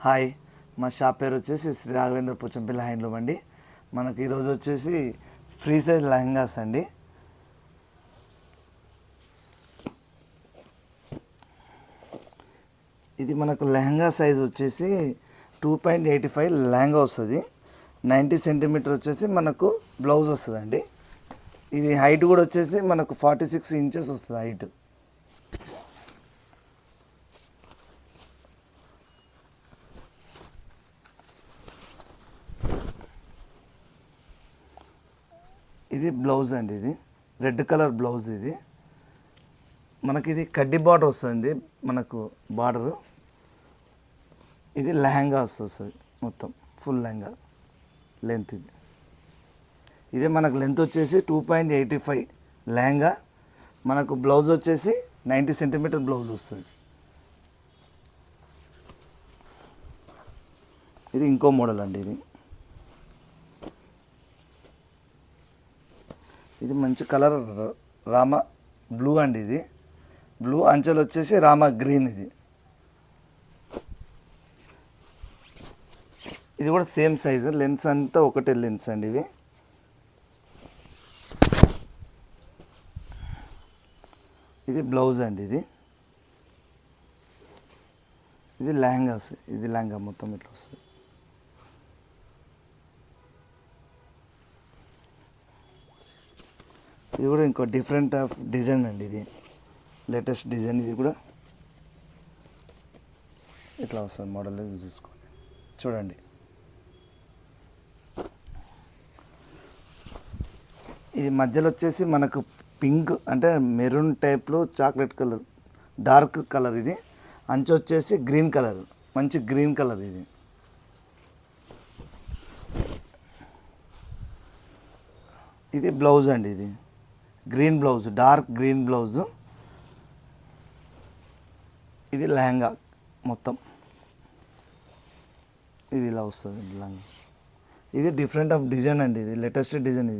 Hi, మా shop పేరు వచ్చేసి శ్రీ రాఘవేంద్ర పోచంపల్లి హ్యాండ్లూమ్ అండి. మనకి ఈరోజు వచ్చేసి ఫ్రీ సైజ్ లెహంగాస్ అండి. ఇది మనకు లెహంగా సైజ్ వచ్చేసి 2.85 లెహంగా వస్తుంది. 90 సెంటీమీటర్ వచ్చేసి మనకు బ్లౌజ్ వస్తుందండి. ఇది హైట్ కూడా వచ్చేసి మనకు 46 ఇంచెస్ వస్తుంది హైట్. ఇది బ్లౌజ్ అండి. ఇది రెడ్ కలర్ బ్లౌజ్. ఇది మనకి ఇది కడ్డీ బార్డర్ వస్తుంది. మనకు బార్డరు ఇది లెహంగా వస్తుంది మొత్తం ఫుల్ లెహంగా లెంత్. ఇదే మనకు లెంత్ వచ్చేసి 2.85 లెహంగా. మనకు బ్లౌజ్ వచ్చేసి 90 సెంటీమీటర్ బ్లౌజ్ వస్తుంది. ఇది ఇంకో మోడల్ అండి. ఇది మంచి కలర్ రామ బ్లూ అండి. ఇది బ్లూ అంచెలు వచ్చేసి రామ గ్రీన్. ఇది కూడా సేమ్ సైజు. లెన్స్ అంతా ఒకటే లెన్స్ అండి. ఇది బ్లౌజ్ అండి. ఇది లెహంగాస్. ఇది లెహంగా మొత్తం ఇట్లా వస్తుంది. ఇది కూడా ఇంకో డిఫరెంట్ ఆఫ్ డిజైన్ అండి. ఇది లేటెస్ట్ డిజైన్. ఇది కూడా ఇట్లా వస్తుంది మోడల్. చూసుకోండి, చూడండి. ఇది మధ్యలో వచ్చేసి మనకు పింక్ అంటే మెరూన్ టైప్లో చాక్లెట్ కలర్ డార్క్ కలర్. ఇది అంచు వచ్చేసి గ్రీన్ కలర్, మంచి గ్రీన్ కలర్. ఇది బ్లౌజ్ అండి. ఇది green blouse, dark green blouse. ఇది లెహంగా మొత్తం. ఇది ఇలా వస్తుంది లెహంగా. ఇది డిఫరెంట్ ఆఫ్ డిజైన్ అండి. ఇది లేటెస్ట్ డిజైన్.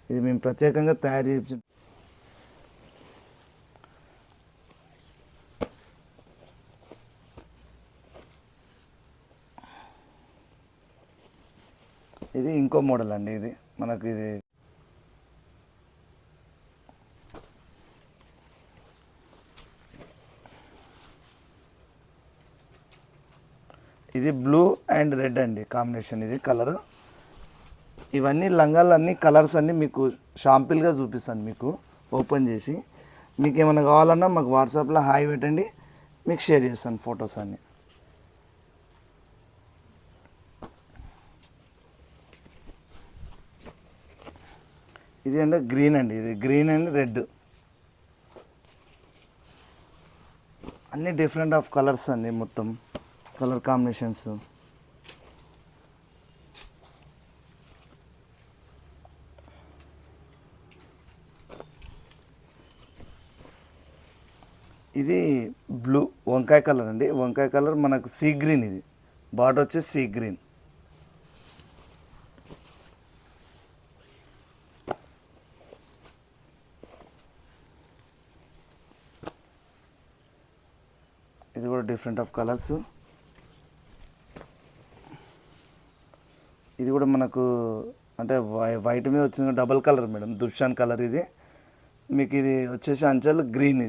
ఇది మేము ప్రత్యేకంగా తయారు చేసి ఇది ఇంకో మోడల్ అండి. ఇది మనకు ఇది బ్లూ అండ్ రెడ్ అండి కాంబినేషన్. ఇది కలర్. ఇవన్నీ లంగాలు అన్నీ కలర్స్ అన్నీ మీకు షాంపిల్గా చూపిస్తాను మీకు ఓపెన్ చేసి. మీకు ఏమైనా కావాలన్నా మాకు వాట్సాప్లో హాయ్ పెట్టండి, మీకు షేర్ చేస్తాను ఫొటోస్ అన్నీ. ఇది అంటే గ్రీన్ అండి. ఇది గ్రీన్ అండ్ రెడ్ అన్నీ డిఫరెంట్ ఆఫ్ కలర్స్ అండి. మొత్తం కలర్ కాంబినేషన్స్. ఇది బ్లూ వంకాయ కలర్ అండి. వంకాయ కలర్ మనకు సీ గ్రీన్. ఇది బార్డర్ వచ్చేసి సీ గ్రీన్. ఇది కూడా డిఫరెంట్ ఆఫ్ కలర్స్. ఇది కూడా మనకు అంటే వైట్ మీద వచ్చిన డబల్ కలర్ మేడం, దుర్షాన్ కలర్. ఇది మీకు ఇది వచ్చేసి అంచెలు గ్రీన్.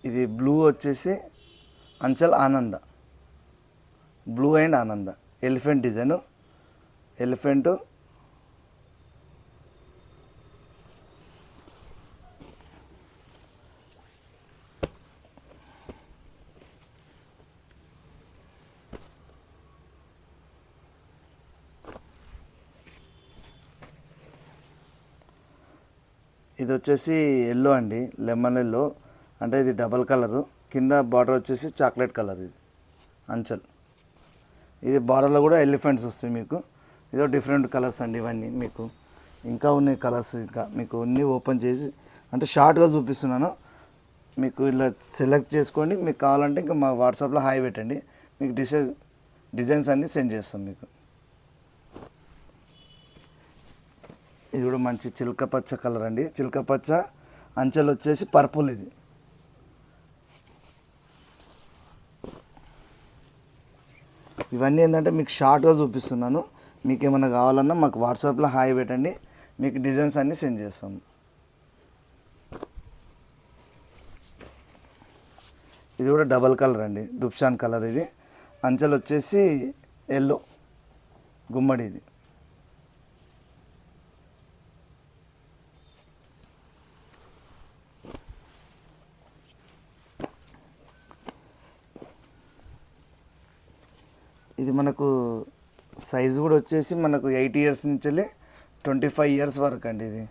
ఇది బ్లూ వచ్చేసి అంచల్ ఆనంద, బ్లూ అండ్ ఆనంద ఎలిఫెంట్ డిజైన్. ఎలిఫెంట్ ఇది వచ్చేసి ఎల్లో అండి, లెమన్ ఎల్లో. అంటే ఇది డబల్ కలరు. కింద బార్డర్ వచ్చేసి చాక్లెట్ కలర్. ఇది అంచల్. ఇది బార్డర్లో కూడా ఎలిఫెంట్స్ వస్తాయి మీకు. ఇదో డిఫరెంట్ కలర్స్ అండి ఇవన్నీ. మీకు ఇంకా ఉన్నాయి కలర్స్. ఇంకా మీకు అన్నీ ఓపెన్ చేసి అంటే షార్ట్గా చూపిస్తున్నాను. మీకు ఇలా సెలెక్ట్ చేసుకోండి. మీకు కావాలంటే ఇంకా మా వాట్సాప్లో హాయ్ పెట్టండి, మీకు డిజైన్స్ అన్నీ సెండ్ చేస్తాం మీకు. ఇది కూడా మంచి చిలక పచ్చ కలర్ అండి. చిలక పచ్చ అంచెలు వచ్చేసి పర్పుల్. ఇది ఇవన్నీ ఏంటంటే మీకు షార్ట్గా చూపిస్తున్నాను. మీకు ఏమైనా కావాలన్నా మాకు వాట్సాప్లో హాయ్ పెట్టండి, మీకు డిజైన్స్ అన్నీ సెండ్ చేస్తాము. ఇది కూడా డబల్ కలర్ అండి, దుప్షాన్ కలర్. ఇది అంచెలు వచ్చేసి ఎల్లో గుమ్మడి. ఇది మనకు సైజు కూడా వచ్చేసి మనకు 8 ఇయర్స్ నుంచి 25 ఇయర్స్ వరకు అండి. ఇది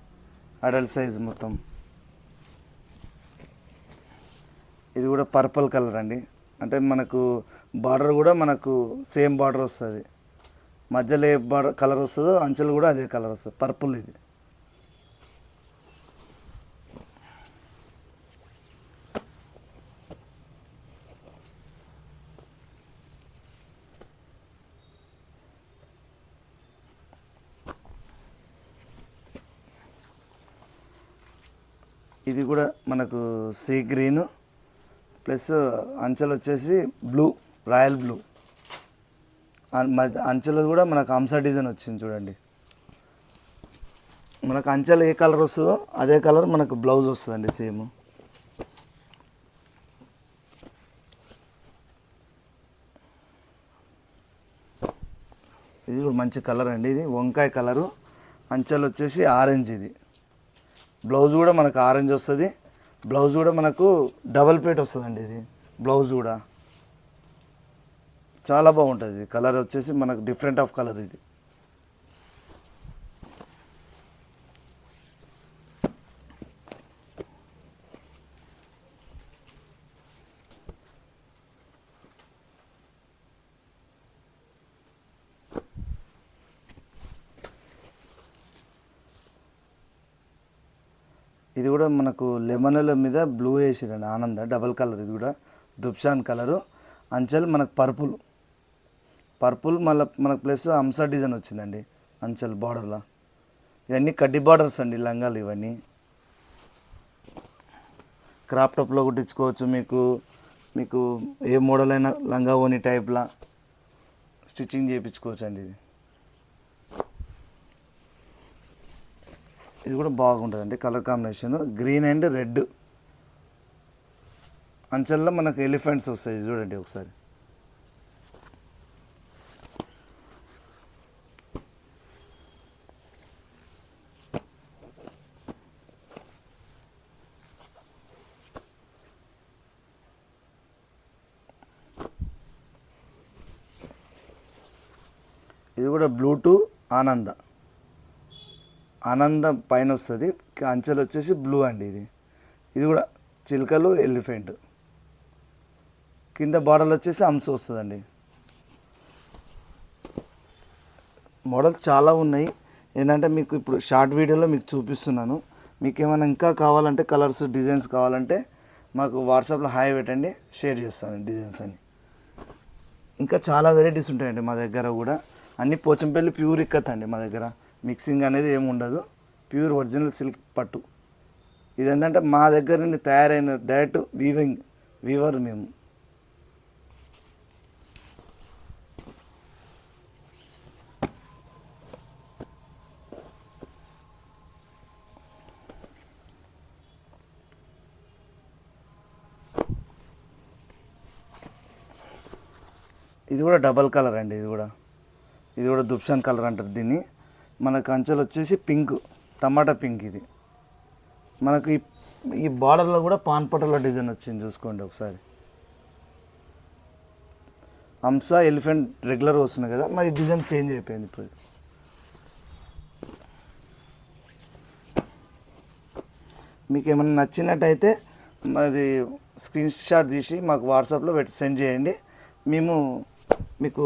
అడల్ట్ సైజ్ మొత్తం. ఇది కూడా పర్పుల్ కలర్ అండి. అంటే మనకు బార్డర్ కూడా మనకు సేమ్ బార్డర్ వస్తుంది. మధ్యలో ఏ బార్డర్ కలర్ వస్తుందో అంచెలు కూడా అదే కలర్ వస్తుంది, పర్పుల్. ఇది కూడా మనకు సీ గ్రీను ప్లస్ అంచెలు వచ్చేసి బ్లూ, రాయల్ బ్లూ. అంచెలు కూడా మనకు హంస డిజైన్ వచ్చింది చూడండి. మనకు అంచెలు ఏ కలర్ వస్తుందో అదే కలర్ మనకు బ్లౌజ్ వస్తుందండి సేమ్. ఇది కూడా మంచి కలర్ అండి. ఇది వంకాయ కలరు, అంచెలు వచ్చేసి ఆరెంజ్. ఇది బ్లౌజ్ కూడా మనకు ఆరెంజ్ వస్తుంది. బ్లౌజ్ కూడా మనకు డబల్ ప్లేట్ వస్తుందండి. ఇది బ్లౌజ్ కూడా చాలా బాగుంటుంది. కలర్ వచ్చేసి మనకు డిఫరెంట్ ఆఫ్ కలర్. ఇది కూడా మనకు లెమన్ల మీద బ్లూ వేసిరండి, ఆనంద డబల్ కలర్. ఇది కూడా దుప్షాన్ కలరు. అంచెలు మనకు పర్పుల్ మళ్ళీ మనకు ప్లస్ హంస డిజైన్ వచ్చిందండి అంచెలు బార్డర్లో. ఇవన్నీ కడ్డీ బార్డర్స్ అండి లంగాలు. ఇవన్నీ క్రాప్ టాప్లో కుట్టించుకోవచ్చు. మీకు ఏ మోడల్ అయినా లంగా ఓని టైప్లా స్టిచ్చింగ్ చేయించుకోవచ్చు అండి. ఇది కూడా బాగుంటుందండి colour combination, green and red. అంచెల్లో మనకు ఎలిఫెంట్స్ వస్తాయి చూడండి ఒకసారి. ఇది కూడా బ్లూ ఆనందం పైన వస్తుంది. అంచెలు వచ్చేసి బ్లూ అండి. ఇది కూడా చిలుకలు ఎలిఫెంట్. కింద బార్డర్లు వచ్చేసి హంస వస్తుందండి. మోడల్స్ చాలా ఉన్నాయి. ఏంటంటే మీకు ఇప్పుడు షార్ట్ వీడియోలో మీకు చూపిస్తున్నాను. మీకు ఏమైనా ఇంకా కావాలంటే కలర్స్ డిజైన్స్ కావాలంటే మాకు వాట్సాప్లో హాయ్ పెట్టండి, షేర్ చేస్తాను డిజైన్స్ అని. ఇంకా చాలా వెరైటీస్ ఉంటాయండి మా దగ్గర కూడా. అన్నీ పోచంపల్లి ప్యూర్ ఇక్కత్ అండి మా దగ్గర. మిక్సింగ్ అనేది ఏమి ఉండదు, ప్యూర్ ఒరిజినల్ సిల్క్ పట్టు. ఇది ఏంటంటే మా దగ్గర నుండి తయారైన డైరెక్ట్ వీవర్ మేము. ఇది కూడా డబల్ కలర్ అండి. ఇది కూడా దుప్షాన్ కలర్ అంటారు దీన్ని. మనకు అంచెలు వచ్చేసి పింక్, టమాటా పింక్. ఇది మనకు ఈ బార్డర్లో కూడా పాన్పటల డిజైన్ వచ్చింది చూసుకోండి ఒకసారి. హంస ఎలిఫెంట్ రెగ్యులర్ వస్తుంది కదా, మరి డిజైన్ చేంజ్ అయిపోయింది ఇప్పుడు. మీకు ఏమైనా నచ్చినట్టయితే అది స్క్రీన్ షాట్ తీసి మాకు వాట్సాప్లో సెండ్ చేయండి. మేము మీకు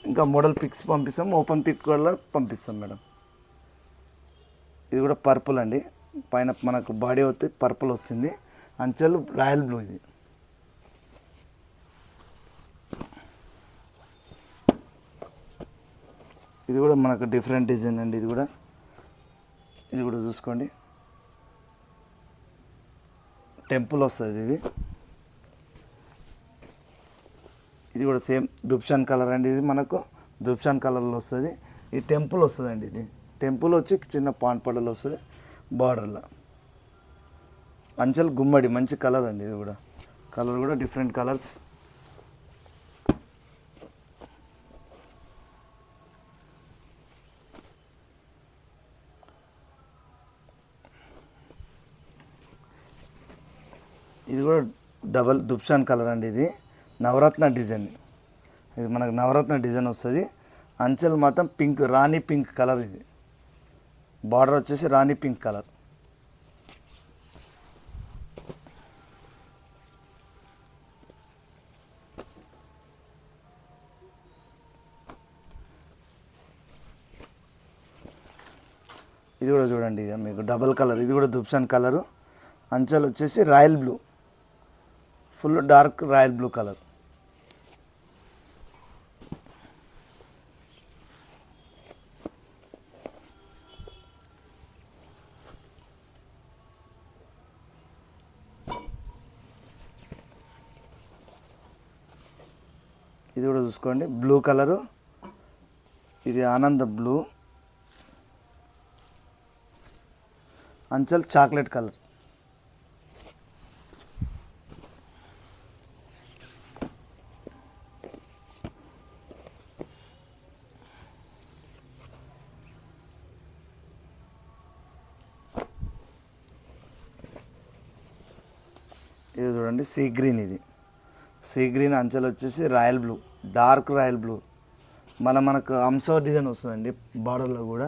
ఇంకా మోడల్ పిక్స్ పంపిస్తాం, ఓపెన్ పిక్ కూడా పంపిస్తాం మేడం. ఇది కూడా పర్పుల్ అండి. పైన మనకు బాడీ వస్తే పర్పుల్ వస్తుంది, అంచెలు రాయల్ బ్లూ ఇది. ఇది కూడా మనకు డిఫరెంట్ డిజైన్ అండి. ఇది కూడా చూసుకోండి, టెంపుల్ వస్తుంది ఇది. ఇది కూడా సేమ్ దుప్షాన్ కలర్ అండి. ఇది మనకు దుప్షాన్ కలర్లో వస్తుంది. ఈ టెంపుల్ వస్తుందండి. ఇది టెంపుల్ వచ్చి చిన్న పాన్పడలు వస్తుంది బార్డర్లో. అంచెలు గుమ్మడి మంచి కలర్ అండి. ఇది కూడా కలర్ కూడా డిఫరెంట్ కలర్స్. ఇది కూడా డబల్ దుప్షాన్ కలర్ అండి. ఇది నవరత్న డిజైన్. ఇది మనకు నవరత్న డిజైన్ వస్తుంది. అంచెలు మాత్రం పింక్, రాణి పింక్ కలర్. ఇది బార్డర్ వచ్చేసి రాణి పింక్ కలర్. ఇది కూడా చూడండి, ఇక మీకు డబల్ కలర్. ఇది కూడా దుప్షాన్ కలరు. అంచెలు వచ్చేసి royal blue, full dark royal blue colour. ఇది కూడా చూసుకోండి, బ్లూ కలరు. ఇది ఆనంద బ్లూ. అంచెల్ chocolate colour. ఇది చూడండి, సీ గ్రీన్. ఇది సీ గ్రీన్. అంచెలు వచ్చేసి royal blue, dark royal blue. మనకు అంశో డిజైన్ వస్తుందండి బార్డర్లో కూడా.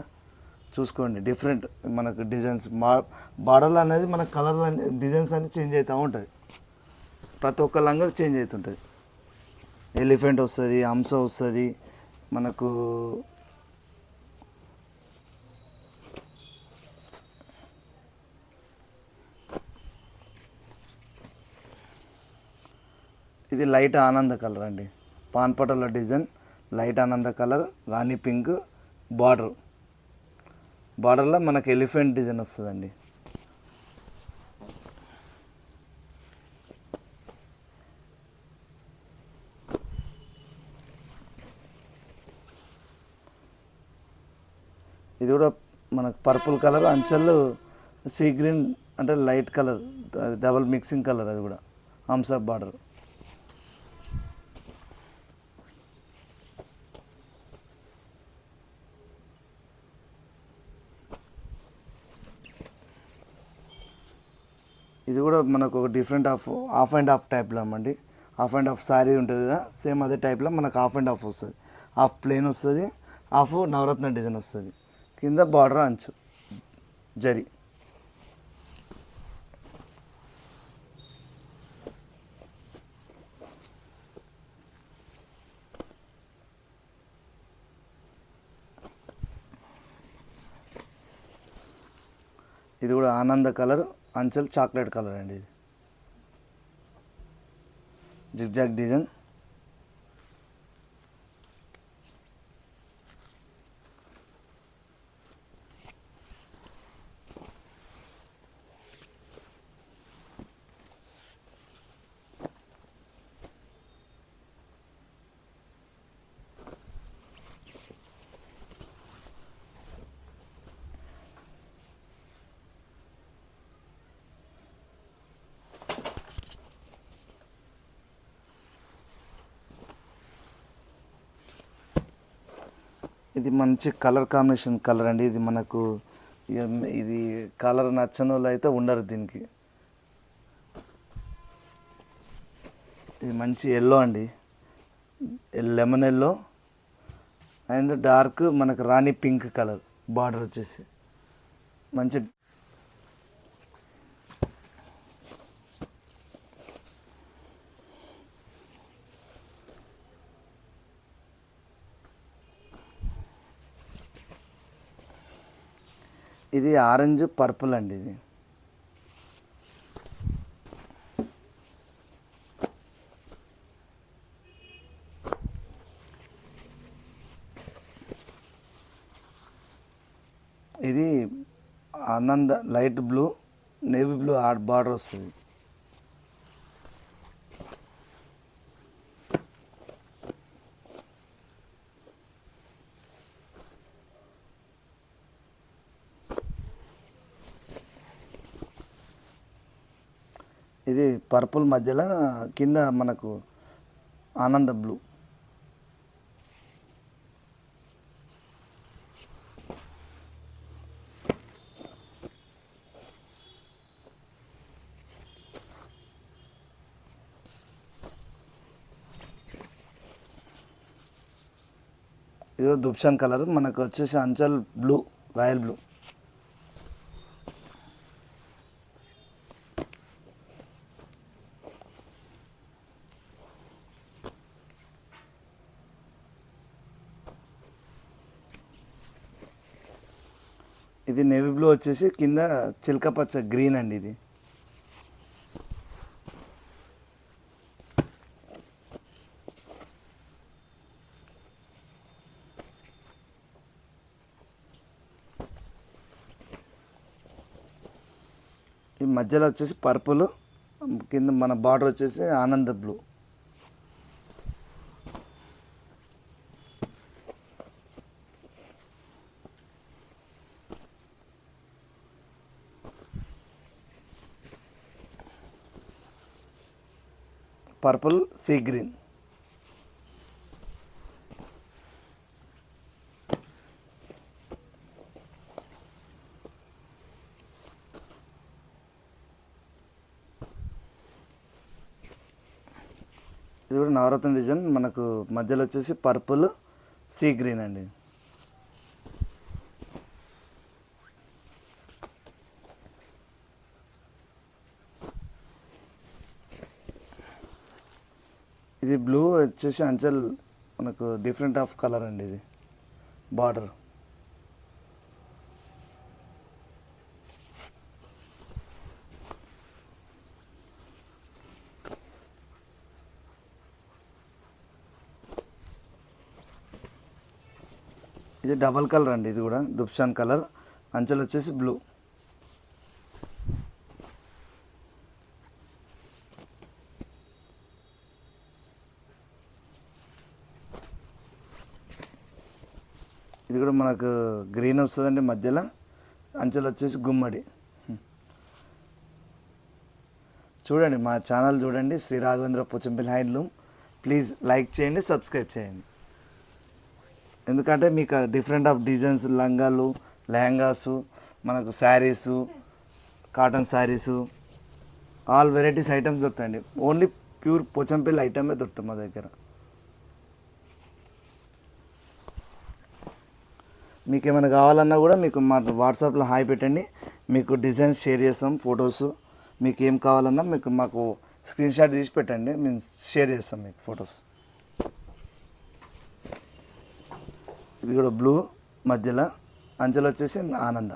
చూసుకోండి, డిఫరెంట్ మనకు డిజైన్స్. బార్డర్లో అనేది మన కలర్ డిజైన్స్ అన్నీ చేంజ్ అవుతూ ఉంటుంది. ప్రతి ఒక్క లంగా చేంజ్ అవుతుంటుంది. ఎలిఫెంట్ వస్తుంది, అంశ వస్తుంది మనకు. ఇది లైట్ ఆనంద కలర్ అండి. పాన్పటల డిజైన్, లైట్ ఆనంద కలర్, రాణి పింక్ బార్డర్. బార్డర్లో మనకు ఎలిఫెంట్ డిజైన్ వస్తుందండి. ఇది కూడా మనకు పర్పుల్ కలర్. అంచెలు సీ గ్రీన్ అంటే light colour, double mixing colour. అది కూడా హంసా బార్డర్. ఇది కూడా మనకు ఒక డిఫరెంట్ హాఫ్ అండ్ హాఫ్ టైప్లో అండి. హాఫ్ అండ్ హాఫ్ శారీ ఉంటుంది కదా, సేమ్ అదే టైప్లో మనకు హాఫ్ అండ్ హాఫ్ వస్తుంది. హాఫ్ ప్లెయిన్ వస్తుంది, హాఫ్ నవరత్న డిజైన్ వస్తుంది. కింద బార్డర్ అంచు జరి. ఇది కూడా ఆనంద కలర్, అంచెల్ చాక్లెట్ కలర్ అండి. ఇది జిగ్జాగ్ డిజైన్. ఇది మంచి కలర్ కాంబినేషన్ కలర్ అండి. ఇది మనకు ఇది కలర్ నచ్చని వాళ్ళు అయితే ఉండరు దీనికి. ఇది మంచి ఎల్లో అండి, లెమన్ ఎల్లో అండ్ డార్క్ మనకు రాణి పింక్ కలర్. బార్డర్ వచ్చేసి మంచి. ఇది ఆరెంజ్ పర్పుల్ అండి. ఇది ఇది ఆనంద light blue, navy blue border వస్తుంది. ఇది పర్పుల్ మధ్యలో కింద మనకు ఆనంద బ్లూ. ఇది దుప్షన్ కలర్, మనకు వచ్చేసి అంచల్ బ్లూ, రాయల్ బ్లూ. ఇది నేవీ బ్లూ వచ్చేసి కింద చిలక పచ్చ గ్రీన్ అండి. ఇది ఈ మధ్యలో వచ్చేసి పర్పుల్, కింద మన బార్డర్ వచ్చేసి ఆనంద బ్లూ. Purple see green. ఇది కూడా నవరత్న డిజైన్, మనకు మధ్యలో వచ్చేసి పర్పుల్ సీ గ్రీన్ అండి. ఇది బ్లూ వచ్చేసి అంచల్ మనకు డిఫరెంట్ ఆఫ్ కలర్ అండి. ఇది బార్డర్. ఇది డబల్ కలర్ అండి. ఇది కూడా దుప్షాన్ కలర్, అంచెలు వచ్చేసి బ్లూ. ఇది కూడా మనకు గ్రీన్ వస్తుందండి, మధ్యలో అంచెలు వచ్చేసి గుమ్మడి. చూడండి మా ఛానల్ చూడండి, Shri Raghavendra Pochampally handloom. Please like చేయండి, సబ్స్క్రైబ్ చేయండి. ఎందుకంటే మీకు డిఫరెంట్ ఆఫ్ డిజైన్స్, లంగాలు, లెహంగాసు, మనకు saris, cotton saris, all varieties items దొరుకుతాయండి. ఓన్లీ ప్యూర్ పోచంపల్లి ఐటమే దొరుకుతాయి మా దగ్గర. మీకు ఏమైనా కావాలన్నా కూడా మీకు మా వాట్సాప్లో హాయ్ పెట్టండి, మీకు డిజైన్స్ షేర్ చేస్తాం. ఫొటోస్ మీకు ఏం కావాలన్నా మీకు మాకు స్క్రీన్ షాట్ తీసి పెట్టండి, మేము షేర్ చేస్తాం మీకు ఫొటోస్. ఇది కూడా బ్లూ, మధ్యలో అంచెలు వచ్చేసి ఆనంద.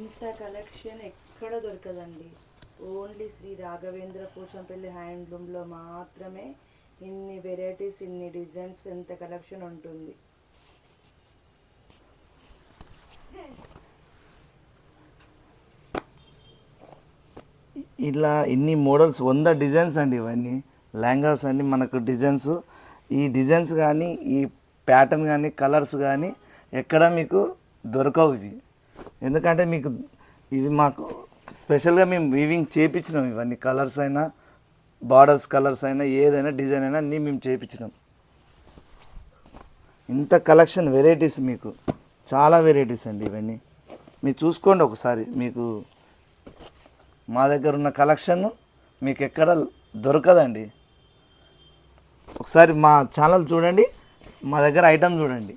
ఇంత కలెక్షన్ ఎక్కడ దొరకదండి. ఓన్లీ శ్రీ రాఘవేంద్ర పోచంపల్లి హ్యాండ్లూమ్లో మాత్రమే ఇన్ని వెరైటీస్, ఇన్ని డిజైన్స్, ఎంత కలెక్షన్ ఉంటుంది. ఇలా ఇన్ని మోడల్స్ 100 డిజైన్స్ అండి. ఇవన్నీ లెహంగాస్ అన్ని మనకు డిజైన్స్. ఈ డిజైన్స్ కానీ, ఈ ప్యాటర్న్ కానీ, కలర్స్ కానీ ఎక్కడ మీకు దొరకవు ఇవి. ఎందుకంటే మీకు ఇవి మాకు స్పెషల్గా మేము వీవింగ్ చేయించినాం. ఇవన్నీ కలర్స్ అయినా, బార్డర్స్ కలర్స్ అయినా, ఏదైనా డిజైన్ అయినా అన్నీ మేము చేయించినాం. ఇంత కలెక్షన్ వెరైటీస్, మీకు చాలా వెరైటీస్ అండి ఇవన్నీ. మీరు చూసుకోండి ఒకసారి. మీకు మా దగ్గర ఉన్న కలెక్షన్ మీకు ఎక్కడ దొరకదండి. ఒకసారి మా ఛానల్ చూడండి, మా దగ్గర ఐటమ్ చూడండి.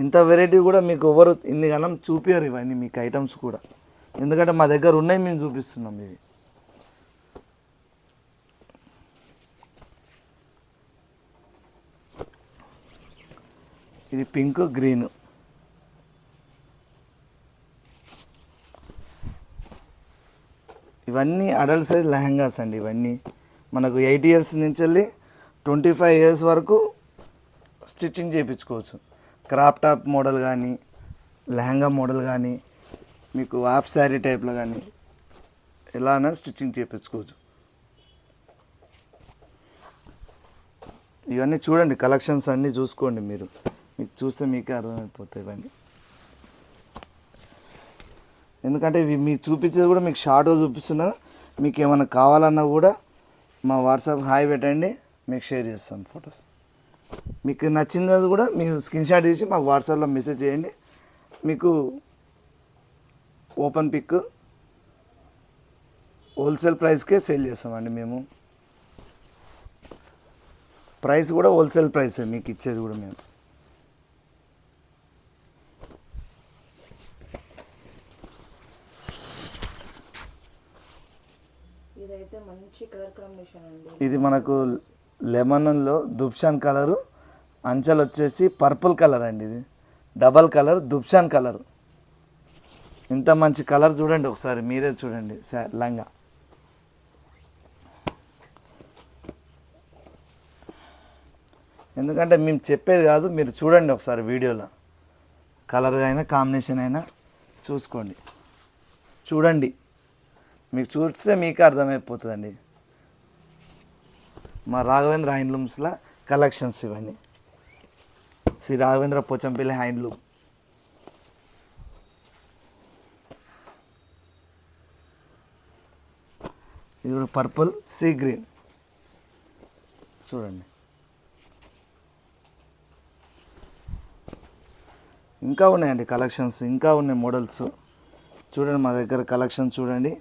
ఇంత వెరైటీ కూడా మీకు ఎవరు ఇన్ని కాలం చూపించారు ఇవన్నీ మీకు ఐటమ్స్ కూడా. ఎందుకంటే మా దగ్గర ఉన్నాయి, మేము చూపిస్తున్నాం. ఇవి ఇది పింక్ గ్రీన్. ఇవన్నీ అడల్ట్ సైజ్ లెహంగాస్ అండి. ఇవన్నీ మనకు 8 ఇయర్స్ నుంచి వెళ్ళి 25 ఇయర్స్ వరకు స్టిచ్చింగ్ చేయించుకోవచ్చు. క్రాప్ టాప్ మోడల్ కానీ, లెహంగా మోడల్ కానీ, మీకు హాఫ్ శారీ టైప్లో కానీ ఎలా అయినా స్టిచ్చింగ్ చేయించుకోవచ్చు. ఇవన్నీ చూడండి, కలెక్షన్స్ అన్నీ చూసుకోండి. మీకు చూస్తే మీకే అర్థమైపోతాయి ఇవన్నీ. ఎందుకంటే ఇవి మీకు చూపించేది కూడా మీకు షార్ట్గా చూపిస్తున్నాను. మీకు ఏమైనా కావాలన్నా కూడా మా వాట్సాప్ హాయ్ పెట్టండి, మీకు షేర్ చేస్తాం ఫొటోస్. మీకు నచ్చింది కూడా మీరు స్క్రీన్ షాట్ తీసి మాకు వాట్సాప్లో మెసేజ్ చేయండి. మీకు ఓపెన్ పిక్ హోల్సేల్ ప్రైస్కే సేల్ చేస్తామండి. మేము ప్రైస్ కూడా హోల్సేల్ ప్రైసే మీకు ఇచ్చేది కూడా మేము. ఇదైతే మంచి కలర్ కాంబినేషన్ అండి. ఇది మనకు లెమన్లో దుబ్షాన్ కలరు, అంచెలు వచ్చేసి పర్పుల్ కలర్ అండి. ఇది డబల్ కలర్ దుబ్షాన్ కలర్. ఇంత మంచి కలర్ చూడండి, ఒకసారి మీరే చూడండి లంగా. ఎందుకంటే మేము చెప్పేది కాదు, మీరు చూడండి ఒకసారి వీడియోలో. కలర్ అయినా కాంబినేషన్ అయినా చూసుకోండి, చూడండి. మీకు చూస్తే మీకే అర్థమైపోతుందండి. మా రాఘవేంద్ర హ్యాండ్లూమ్స్లో కలెక్షన్స్ ఇవన్నీ. శ్రీ రాఘవేంద్ర పోచంపల్లి హ్యాండ్లూమ్. ఇది కూడా పర్పుల్ సీ గ్రీన్ చూడండి. ఇంకా ఉన్నాయండి కలెక్షన్స్, ఇంకా ఉన్నాయి మోడల్స్. చూడండి మా దగ్గర కలెక్షన్ చూడండి.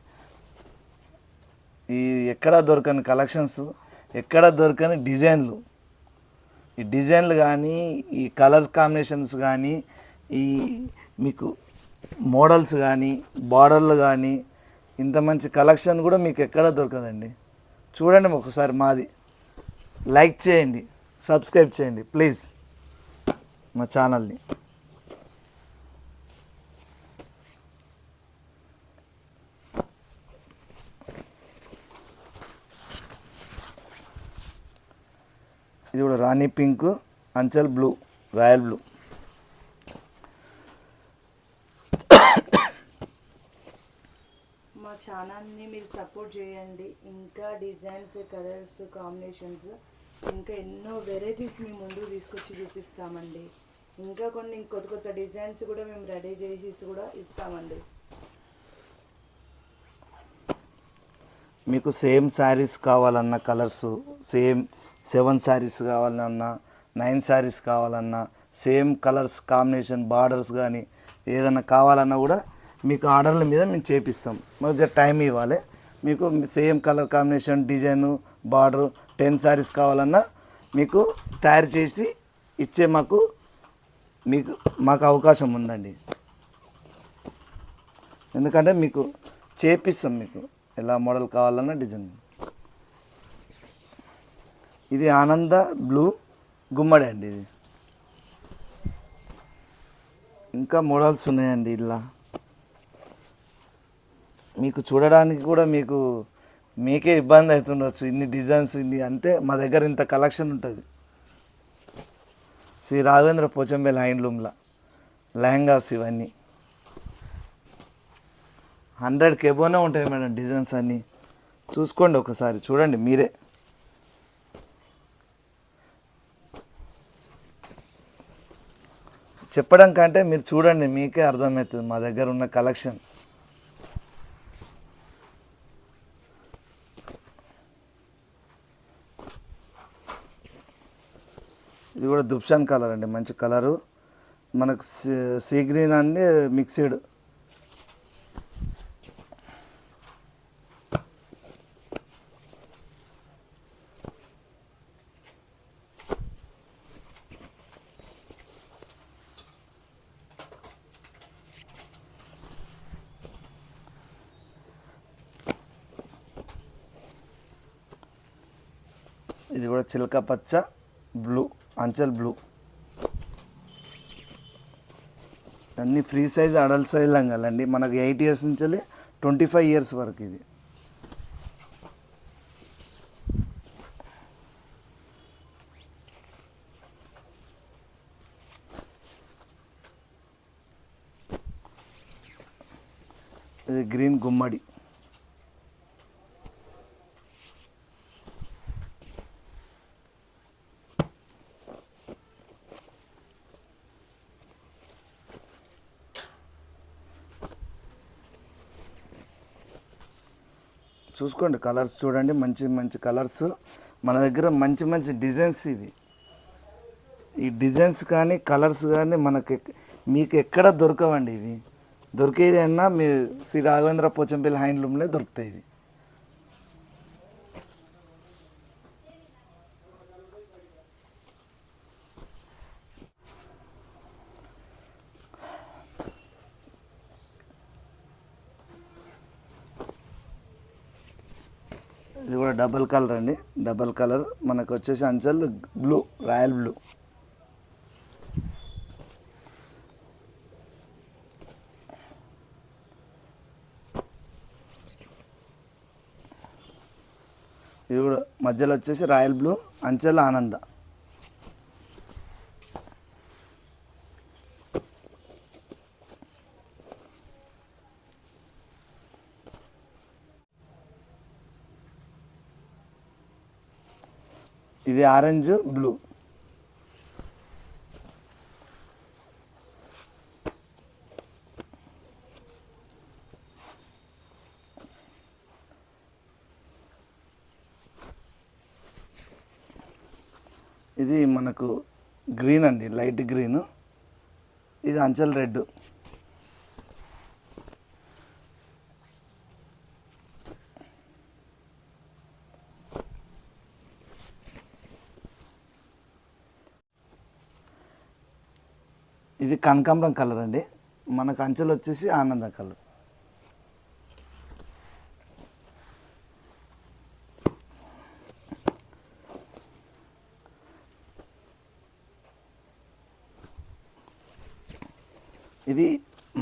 ఈ ఎక్కడా దొరకని కలెక్షన్స్, ఎక్కడ దొరకని డిజైన్లు. ఈ డిజైన్లు కానీ, ఈ కలర్స్ కాంబినేషన్స్ కానీ, ఈ మీకు మోడల్స్ కానీ, బార్డర్లు కానీ, ఇంత మంచి కలెక్షన్ కూడా మీకు ఎక్కడా దొరకదండి. చూడండి ఒకసారి మాది. లైక్ చేయండి, సబ్స్క్రైబ్ చేయండి ప్లీజ్ మా ఛానల్ని. ఇది కూడా రాణి పింక్, అంచల్ బ్లూ, రాయల్ బ్లూ. మా ఛానల్ని మీరు సపోర్ట్ చేయండి. ఇంకా డిజైన్స్, కలర్స్, కాంబినేషన్స్, ఇంకా ఎన్నో వెరైటీస్ మీ ముందు తీసుకొచ్చి చూపిస్తామండి. ఇంకా కొన్ని కొత్త కొత్త డిజైన్స్ కూడా మేము రెడీ చేసి కూడా ఇస్తామండి. మీకు సేమ్ శారీస్ కావాలన్నా, కలర్స్ సేమ్ 7 శారీస్ కావాలన్నా, 9 శారీస్ కావాలన్నా, సేమ్ కలర్స్ కాంబినేషన్ బార్డర్స్ కానీ ఏదైనా కావాలన్నా కూడా మీకు ఆర్డర్ల మీద మేము చేపిస్తాం. మాకు జర టైం ఇవ్వాలి. మీకు same colour combination, design, border 10 saris కావాలన్నా మీకు తయారు చేసి ఇచ్చే మాకు అవకాశం ఉందండి. ఎందుకంటే మీకు చేపిస్తాం, మీకు ఎలా మోడల్ కావాలన్నా డిజైన్. ఇది ఆనంద బ్లూ గుమ్మడి అండి. ఇది ఇంకా మోడల్స్ ఉన్నాయండి. ఇలా మీకు చూడడానికి కూడా మీకే ఇబ్బంది అవుతుండొచ్చు, ఇన్ని డిజైన్స్ ఇన్ని అంటే. మా దగ్గర ఇంత కలెక్షన్ ఉంటుంది. శ్రీ రాఘవేంద్ర పోచంపల్లి హ్యాండ్లూమ్లో లెహంగాస్ ఇవన్నీ 100కి ఎబోనే ఉంటాయి మేడం డిజైన్స్ అన్నీ. చూసుకోండి ఒకసారి, చూడండి మీరే. చెప్పడం కంటే మీరు చూడండి, మీకే అర్థమవుతుంది మా దగ్గర ఉన్న కలెక్షన్. ఇది కూడా దుబ్షాన్ కలర్ అండి, మంచి కలరు. మనకు సీ గ్రీన్ అండి మిక్స్డ్. ఇది కూడా చిలక పచ్చ బ్లూ, అంచల్ బ్లూ. అన్ని ఫ్రీ సైజ్ అడల్ట్ సైజ్ లంగాలండి. మనకు 8 ఇయర్స్ నుంచి 25 ఇయర్స్ వరకు ఇది. ఇది గ్రీన్ గుమ్మడి. చూసుకోండి కలర్స్ చూడండి, మంచి మంచి కలర్స్ మన దగ్గర, మంచి మంచి డిజైన్స్ ఇవి. ఈ డిజైన్స్ కానీ కలర్స్ కానీ మీకు ఎక్కడ దొరకవండి. ఇవి దొరికేదన్నా మీ శ్రీ రాఘవేంద్ర పోచంపల్లి హ్యాండ్లూమ్లో దొరుకుతాయి ఇవి. ఇది కూడా డబల్ కలర్ అండి. డబల్ కలర్ మనకు వచ్చేసి అంచల్ బ్లూ, రాయల్ బ్లూ. ఇది కూడా మధ్యలో వచ్చేసి రాయల్ బ్లూ, అంచెల్ ఆనంద. ఇది ఆరెంజ్ బ్లూ. ఇది మనకు గ్రీన్ అండి, లైట్ గ్రీన్. ఇది అంచెల్ రెడ్. ఇది కనకాంబరం కలర్ అండి. మనకు అంచెలు వచ్చేసి ఆనందం కలర్. ఇది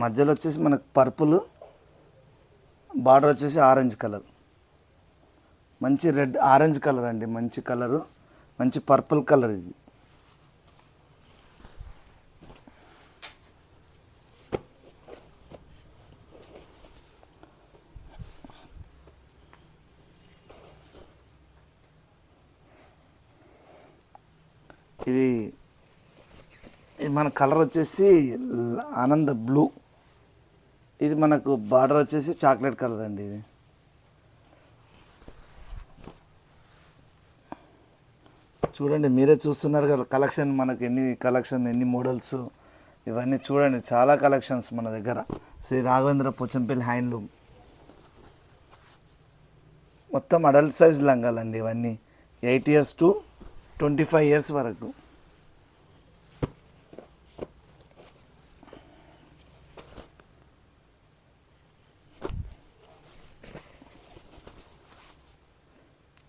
మధ్యలో వచ్చేసి మనకు పర్పుల్, బార్డర్ వచ్చేసి ఆరెంజ్ కలర్. మంచి రెడ్ ఆరెంజ్ కలర్ అండి, మంచి కలరు, మంచి పర్పుల్ కలర్. ఇది మన కలర్ వచ్చేసి ఆనంద బ్లూ. ఇది మనకు బార్డర్ వచ్చేసి చాక్లెట్ కలర్ అండి. ఇది చూడండి, మీరే చూస్తున్నారు కదా కలెక్షన్, మనకు ఎన్ని మోడల్స్ ఇవన్నీ చూడండి. చాలా కలెక్షన్స్ మన దగ్గర శ్రీ రాఘవేంద్ర పోచంపల్లి హ్యాండ్లూమ్. మొత్తం అడల్ట్ సైజ్ లంగాలండి ఇవన్నీ, 8 ఇయర్స్ టు 25 ఇయర్స్ వరకు.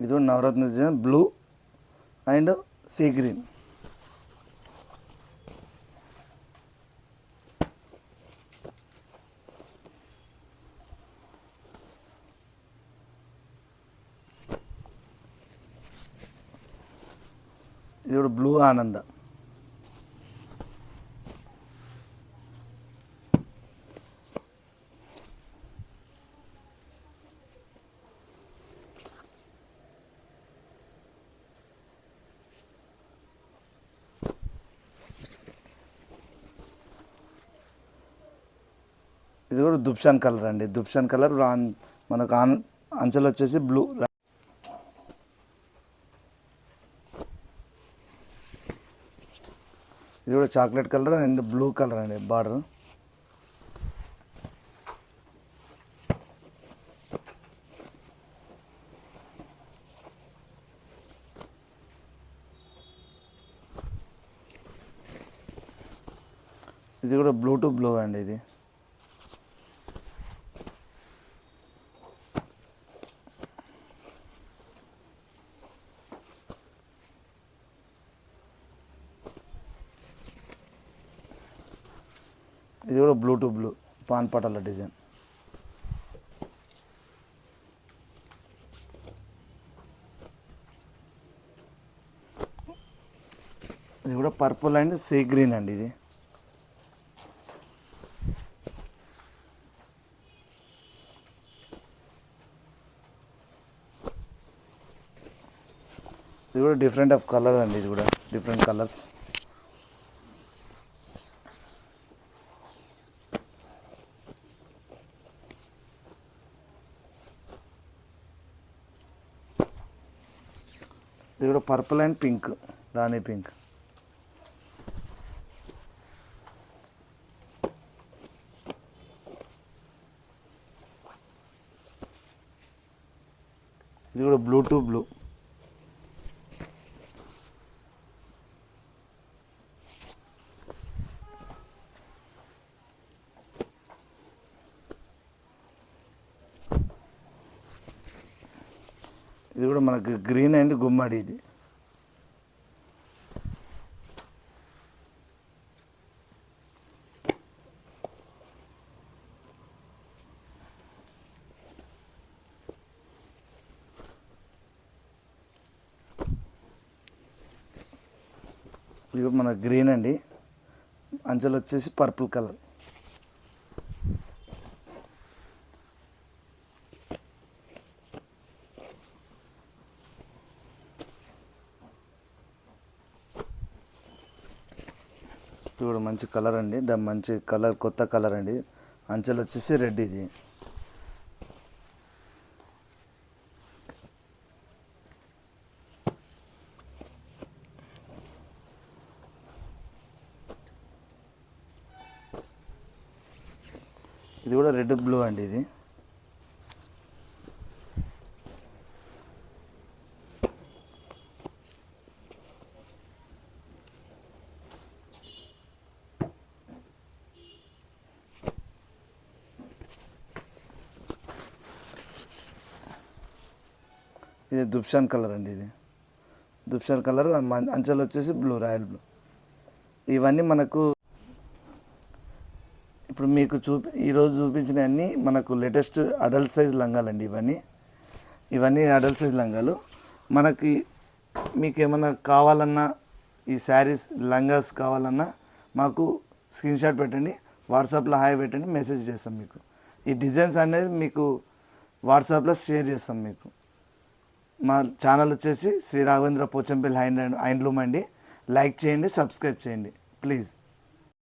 ఇది Navaratna design blue and sea green. ఇది కూడా బ్లూ ఆనంద. ఇది కూడా దుప్షాన్ కలర్ అండి. దుప్షాన్ కలర్ మనకు అంచెలు వచ్చేసి బ్లూ. ఇది కూడా chocolate colour and blue colour అండి బార్డర్. ఇది కూడా బ్లూ టు బ్లూ అండి. ఇది ఇది కూడా బ్లూ పాన్ పటాల డిజైన్. ఇది కూడా పర్పుల్ అండ్ సీ గ్రీన్ అండి. ఇది కూడా డిఫరెంట్ ఆఫ్ కలర్ అండి. ఇది కూడా డిఫరెంట్ కలర్స్. ఇది కూడా purple and pink, Rani pink. ఇది కూడా బ్లూ టు బ్లూ. ఇది కూడా మనకు గ్రీన్ అండ్ గుమ్మడి. ఇది ఇది కూడా మన గ్రీన్ అండి, అంచెలు వచ్చేసి పర్పుల్ కలర్. ఇది కూడా మంచి కలర్ అండి, మంచి కలర్, కొత్త కలర్ అండి. అంచెలు వచ్చేసి రెడ్. ఇది ఇది కూడా రెడ్ బ్లూ అండి. ఇది ఇది దుప్షాన్ కలర్ అండి. ఇది దుప్షాన్ కలర్, అంచెలు వచ్చేసి బ్లూ, రాయల్ బ్లూ. ఇవన్నీ మనకు ఇప్పుడు మీకు ఈరోజు చూపించినవన్నీ మనకు లేటెస్ట్ అడల్ట్ సైజ్ లంగాలండి. ఇవన్నీ అడల్ట్ సైజ్ లంగాలు. మనకి మీకు ఏమైనా కావాలన్నా, ఈ శారీస్ లంగాస్ కావాలన్నా మాకు స్క్రీన్ షాట్ పెట్టండి, వాట్సాప్లో హాయ్ పెట్టండి, మెసేజ్ చేస్తాం మీకు. ఈ డిజైన్స్ అనేది మీకు వాట్సాప్లో షేర్ చేస్తాం మీకు. మా ఛానల్ వచ్చేసి శ్రీ రాఘవేంద్ర పోచంపల్లి హ్యాండ్లూమ్ అండి. లైక్ చేయండి, సబ్స్క్రైబ్ చేయండి ప్లీజ్.